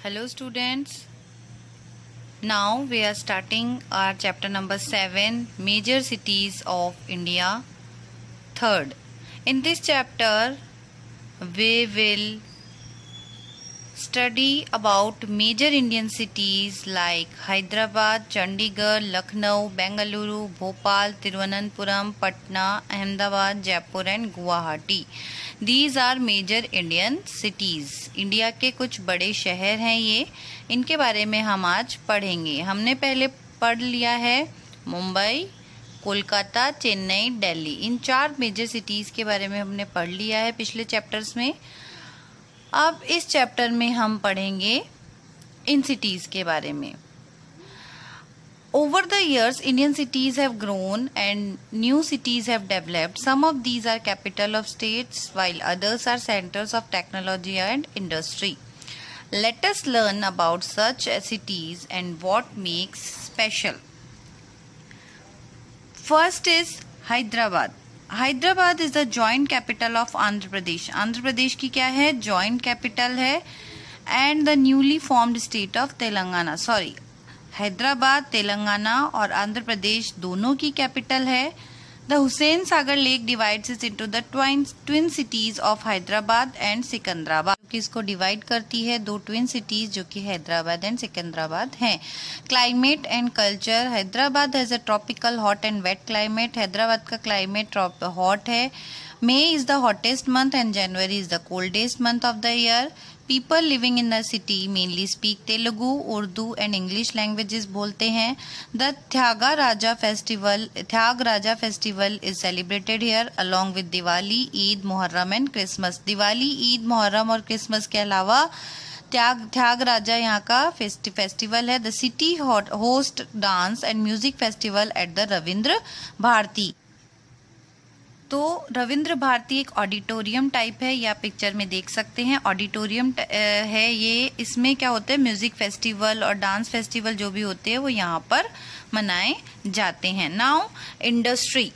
Hello students, now we are starting our chapter number 7, Major Cities of India. Third, in this chapter we will study about major Indian cities like Hyderabad, Chandigarh, Lucknow, Bengaluru, Bhopal, Thiruvananthapuram, Patna, Ahmedabad, Jaipur and Guwahati. These are major Indian cities. India के कुछ बड़े शहर हैं ये, इनके बारे में हम आज पढ़ेंगे। हमने पहले पढ़ लिया है मुंबई, कोलकाता, चेन्नई, दिल्ली। इन 4 मेजर सिटीज के बारे में हमने पढ़ लिया है पिछले चैप्टर्स में। अब इस चैप्टर में हम पढ़ेंगे इन सिटीज के बारे में। Over the years, Indian cities have grown and new cities have developed. Some of these are capital of states, while others are centers of technology and industry. Let us learn about such cities and what makes special. First is Hyderabad. Hyderabad is the joint capital of Andhra Pradesh. Andhra Pradesh की क्या है? Joint capital है and the newly formed state of Telangana. Hyderabad Telangana और आंध्र प्रदेश दोनों की capital है। The Hussain Sagar lake divides it into the twin cities of Hyderabad and Secunderabad, जो कि इसको डिवाइड करती है दो ट्विन सिटीज जो कि हैदराबाद एंड सिकंदराबाद हैं। Climate and culture, Hyderabad has a tropical hot and wet climate. Hyderabad का क्लाइमेट हॉट है। May is the hottest month and January is the coldest month of the year. People living in the city mainly speak Telugu, Urdu and English languages बोलते हैं। The Tyag Raja festival is celebrated here along with Diwali, Eid, Muharram and Christmas. Diwali, Eid, Muharram और Christmas के अलावा त्याग राजा यहाँ का festival है। The city host dance and music festival at the Ravindra Bharti. तो रविंद्र भारती एक ऑडिटोरियम टाइप है, या पिक्चर में देख सकते हैं ऑडिटोरियम है ये। इसमें क्या होता है, म्यूजिक फेस्टिवल और डांस फेस्टिवल जो भी होते हैं वो यहाँ पर मनाए जाते हैं। Now industry,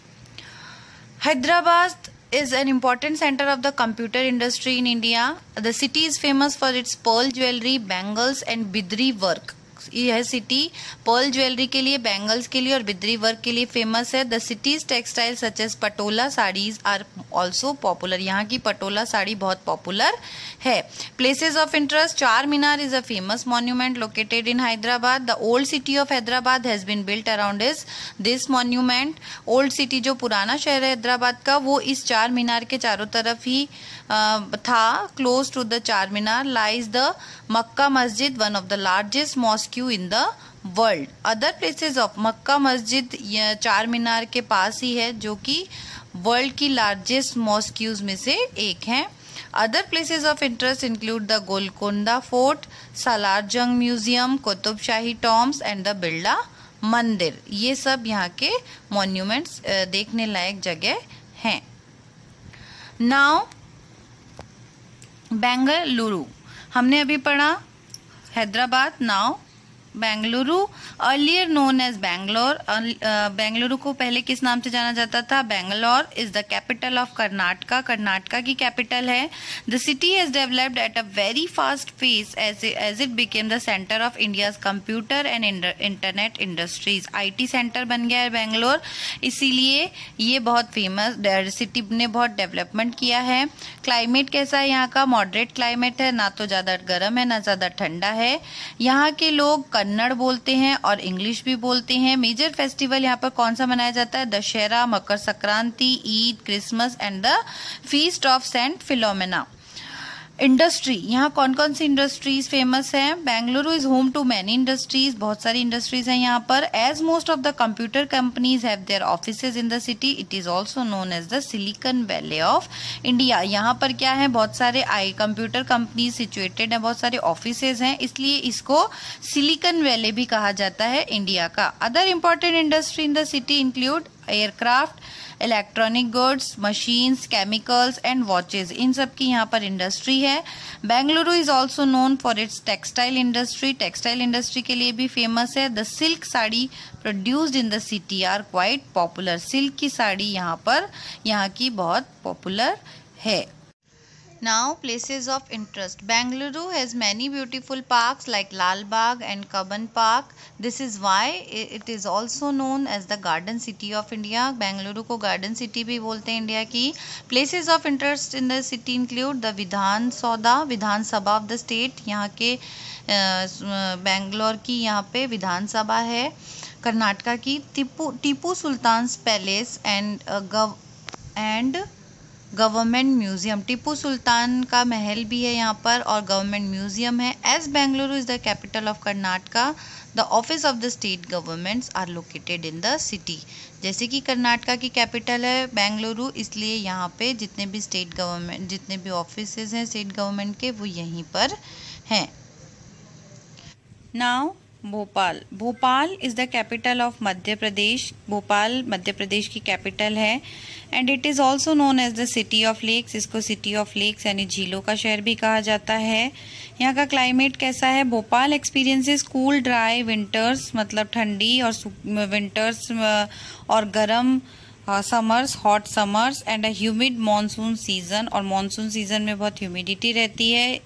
Hyderabad is an important center of the computer industry in India. The city is famous for its pearl jewelry, bangles and bidri work. यह सिटी पर्ल ज्वेलरी के लिए, बैंगल्स के लिए और बिद्री वर्क के लिए फेमस है। The city's textile such as patola saris are also popular. यहाँ की पटोला साड़ी बहुत पॉपुलर है। Places of interest, Charminar is a famous monument located in Hyderabad. The old city of Hyderabad has been built around this monument. Old city जो पुराना शहर है हैदराबाद का, वो इस चार मीनार के चारों तरफ ही था। क्लोज टू द चार मीनार lies the Mecca Masjid, one of the largest mosque in the world. Other places of, Mecca Masjid चार मीनार के पास ही है जो कि वर्ल्ड की लार्जेस्ट मॉस्क्यूज में से एक है। Other places of interest include the Golconda fort, Salar Jung museum, Qutb Shahi tombs and the Birla Mandir. ये सब यहाँ के मॉन्यूमेंट्स देखने लायक जगह हैं। नाउ बेंगलुरु, हमने अभी पढ़ा Hyderabad, now Bengaluru, earlier known as Bangalore. Bengaluru को पहले किस नाम से जाना जाता था? Bangalore is the capital of Karnataka, Karnataka की कैपिटल है। The city has developed at a very fast pace as it became the centre of India's computer and internet industries. IT centre बन गया है बेंगलोर, इसीलिए ये बहुत फेमस सिटी ने बहुत डेवलपमेंट किया है। क्लाइमेट कैसा है यहाँ का? मॉडरेट क्लाइमेट है, ना तो ज्यादा गर्म है ना ज्यादा ठंडा है। यहाँ के लोग कन्नड़ बोलते हैं और इंग्लिश भी बोलते हैं। मेजर फेस्टिवल यहाँ पर कौन सा मनाया जाता है? Dussehra, Makar Sankranti, Eid, Christmas and the feast of saint Philomena. Industry, यहाँ कौन कौन सी इंडस्ट्रीज फेमस हैं? Bengaluru is home to many industries, बहुत सारी इंडस्ट्रीज हैं यहाँ पर। As most of the computer companies have their offices in the city, it is also known as the Silicon Valley of India. यहाँ पर क्या है, बहुत सारे कंप्यूटर कंपनीज सिचुएटेड है, बहुत सारे ऑफिसेज हैं, इसलिए इसको सिलिकॉन वैली भी कहा जाता है इंडिया का। Other important industry in the city include aircraft, electronic goods, machines, chemicals and watches, इन सब की यहाँ पर इंडस्ट्री है। Bengaluru is also known for its textile industry, textile industry के लिए भी फेमस है। The silk sari produced in the city are quite popular, silk की साड़ी यहाँ पर यहाँ की बहुत पॉपुलर है। Now, places of interest. Bengaluru has many beautiful parks like Lal Bagh and Cubbon Park. This is why it is also known as the Garden City of India. Bengaluru को garden city भी बोलते हैं India की. Places of interest in the city include the Vidhan Sabha of the state. यहाँ के बेंगलोर की यहाँ पे विधान सभा है. कर्नाटका की Tipu Sultan palace and government museum. Tipu Sultan का महल भी है यहाँ पर और गवर्नमेंट म्यूजियम है. As Bengaluru is the capital of Karnataka, the office of the state governments are located in the city. जैसे कि कर्नाटका की कैपिटल है बेंगलुरु, इसलिए यहाँ पे जितने भी ऑफिसेज हैं स्टेट गवर्नमेंट के वो यहीं पर हैं. Now Bhopal is the capital of Madhya Pradesh. Bhopal Madhya Pradesh की कैपिटल है and it is also known as the city of lakes. इसको सिटी ऑफ लेक्स यानी झीलों का शहर भी कहा जाता है. यहाँ का क्लाइमेट कैसा है? Bhopal experiences cool dry winters, मतलब ठंडी और विंटर्स और गर्म summers, hot summers and a humid monsoon season. और मानसून सीजन में बहुत ह्यूमिडिटी रहती है.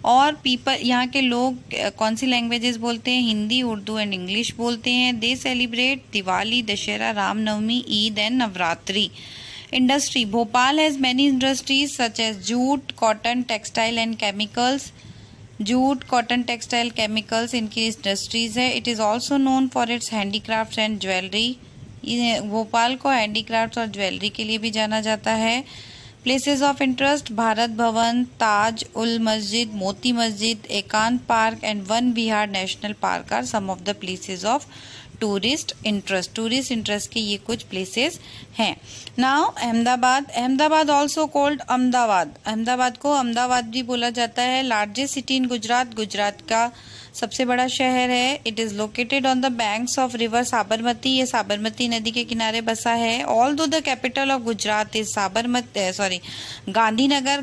और यहाँ के लोग कौन सी लैंग्वेजेस बोलते हैं? हिंदी, उर्दू एंड इंग्लिश बोलते हैं. They celebrate Diwali, Dussehra, Ramnavami, Eid and Navratri. Industry. Bhopal has many industries such as jute, cotton, textile and chemicals. Jute, cotton, textile, chemicals इनकी इंडस्ट्रीज है. It is also known for its handicraft and jewellery. Bhopal को handicraft और jewellery के लिए भी जाना जाता है. Places of interest. Bharat Bhavan, Taj ul मस्जिद, Moti Masjid, Ekant Park and Van Vihar National Park are some of the places of tourist interest के ये कुछ प्लेसेस हैं. Now Ahmedabad also called Ahmedabad को अहमदाबाद भी बोला जाता है. लार्जेस्ट सिटी इन गुजरात का सबसे बड़ा शहर है. It is located on the banks of river Sabarmati. ये साबरमती नदी के किनारे बसा है. Although the capital of Gujarat is Gandhinagar.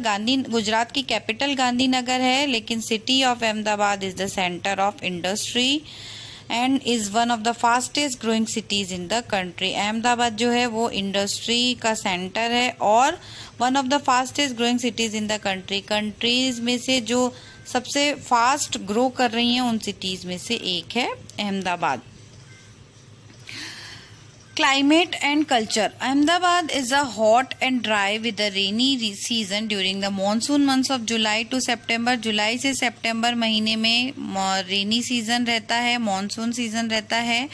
Gujarat की कैपिटल गांधीनगर है, लेकिन city of Ahmedabad is the centre of industry and is one of the fastest growing cities in the country. Ahmedabad जो है वो इंडस्ट्री का सेंटर है और one of the fastest growing cities in the countries में से जो सबसे फास्ट ग्रो कर रही हैं उन सिटीज में से एक है Ahmedabad. Climate and culture. Ahmedabad is a hot and dry with a rainy season during the monsoon months of July to September. जुलाई से सितंबर महीने में रेनी सीजन रहता है, मॉनसून सीजन रहता है.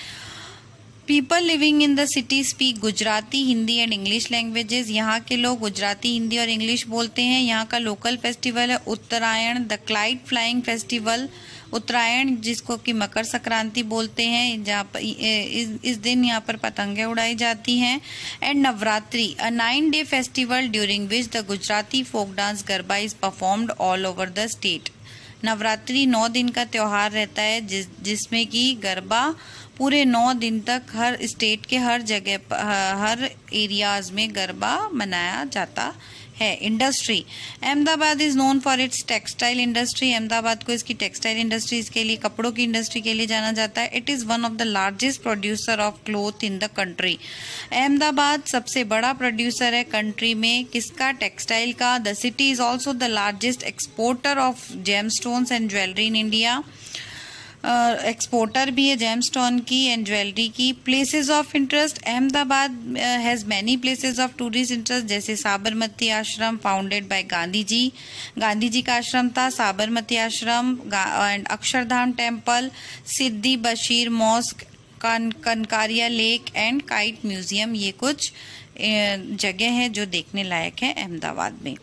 People living in the city speak Gujarati, Hindi and English languages. यहाँ के लोग गुजराती, हिंदी और इंग्लिश बोलते हैं. यहाँ का लोकल फेस्टिवल है उत्तरायण, द क्लाइट फ्लाइंग फेस्टिवल. उत्तरायण जिसको कि मकर संक्रांति बोलते हैं, जहाँ पर इस दिन यहाँ पर पतंगे उड़ाई जाती हैं. And Navratri, a 9-day festival during which the Gujarati folk dance garba is performed all over the state. Navratri 9 दिन का त्योहार रहता है जिसमें कि गरबा पूरे 9 दिन तक हर स्टेट के हर जगह हर एरियाज में गरबा मनाया जाता है. Industry. Ahmedabad is known for its textile industry. Ahmedabad को इसकी टेक्सटाइल इंडस्ट्रीज के लिए, कपड़ों की इंडस्ट्री के लिए जाना जाता है. It is one of the largest producer of cloth in the country. Ahmedabad सबसे बड़ा प्रोड्यूसर है कंट्री में. किसका? टेक्सटाइल का. The city is also the largest exporter of gemstones and jewellery in India. Exporter भी है जेमस्टोन की एंड ज्वेलरी की. Places of interest. Ahmedabad has many places of tourist interest, जैसे साबरमती आश्रम फाउंडेड बाय गांधी जी का आश्रम था Sabarmati Ashram. And Akshardham temple, Sidi Bashir mosque, Kankaria lake and kite museum. ये कुछ जगह है जो देखने लायक है अहमदाबाद में.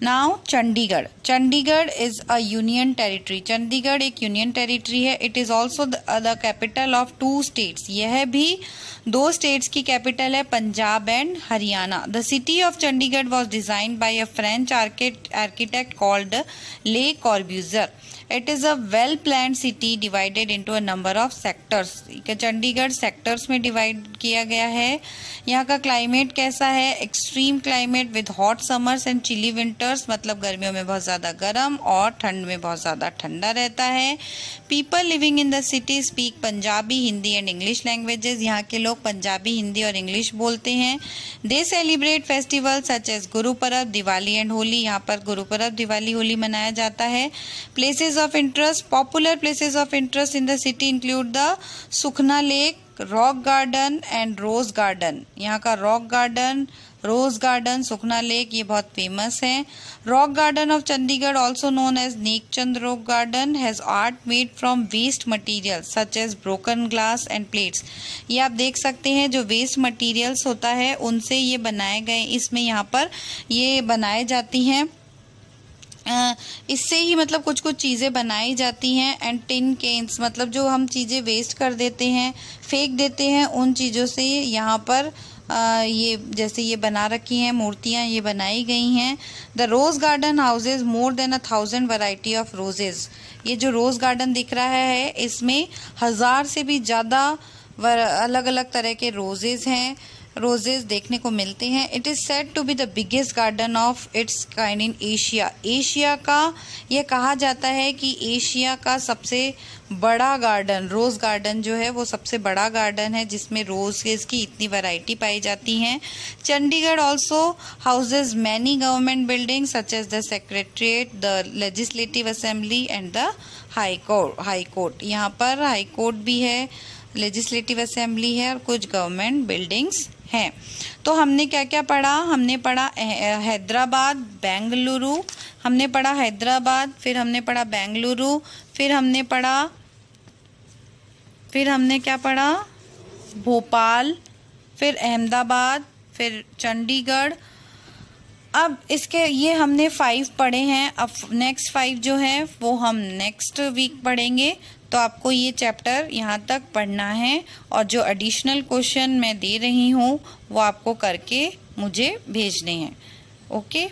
Now Chandigarh is a union territory. Chandigarh एक यूनियन टेरिटरी है. It is also the capital of 2 states. यह भी 2 स्टेट्स की कैपिटल है, Punjab and Haryana. The city of Chandigarh was designed by a French architect called Le Corbusier. It is a well planned city divided into a number of sectors. Chandigarh sectors में divide किया गया है। यहाँ का क्लाइमेट कैसा है? Extreme climate with hot summers and chilly winters, मतलब गर्मियों में बहुत ज़्यादा गर्म और ठंड में बहुत ज़्यादा ठंडा रहता है। People living in the city speak Punjabi, Hindi and English languages. यहाँ के लोग पंजाबी, हिंदी और इंग्लिश बोलते हैं। They celebrate festival such as Guru Parv, Diwali and Holi. यहाँ पर गुरु पर्व, दिवाली, होली मनाया जाता है। Places of interest, popular places of interest in the city include the Sukhna Lake, Rock Garden and Rose Garden. यहाँ का Rock Garden, Rose Garden, Sukhna Lake ये बहुत फेमस है। Rock Garden of Chandigarh also known as Nekchand Rock Garden has art made from waste material such as broken glass and plates. ये आप देख सकते हैं जो वेस्ट मटेरियल्स होता है उनसे ये बनाए गए, इसमें यहाँ पर ये बनाए जाती हैं, इससे ही मतलब कुछ कुछ चीज़ें बनाई जाती हैं। एंड टिन केन्स, मतलब जो हम चीज़ें वेस्ट कर देते हैं, फेंक देते हैं, उन चीज़ों से यहाँ पर ये जैसे ये बना रखी हैं मूर्तियाँ, ये बनाई गई हैं। The Rose Garden houses more than 1000 variety of roses. ये जो रोज़ गार्डन दिख रहा है इसमें 1000 से भी ज़्यादा अलग अलग तरह के रोजेज़ हैं, रोजेज देखने को मिलते हैं। It is said to be the biggest garden of its kind in Asia. Asia का ये कहा जाता है कि एशिया का सबसे बड़ा गार्डन, रोज़ गार्डन जो है वो सबसे बड़ा गार्डन है जिसमें रोजेज की इतनी वैरायटी पाई जाती हैं। Chandigarh also houses many government building such as the secretariat, the legislative assembly and the High Court. यहाँ पर हाई कोर्ट भी है, लेजिस्लेटिव असेंबली है और कुछ गवर्नमेंट बिल्डिंग्स हैं। तो हमने क्या क्या पढ़ा? हमने पढ़ा हैदराबाद, बेंगलुरु, हमने पढ़ा हैदराबाद, फिर हमने पढ़ा बेंगलुरु, फिर हमने क्या पढ़ा? भोपाल, फिर अहमदाबाद, फिर चंडीगढ़। अब इसके ये हमने 5 पढ़े हैं। अब नेक्स्ट 5 जो हैं वो हम नेक्स्ट वीक पढ़ेंगे। तो आपको ये चैप्टर यहाँ तक पढ़ना है और जो एडिशनल क्वेश्चन मैं दे रही हूँ वो आपको करके मुझे भेजने हैं। ओके।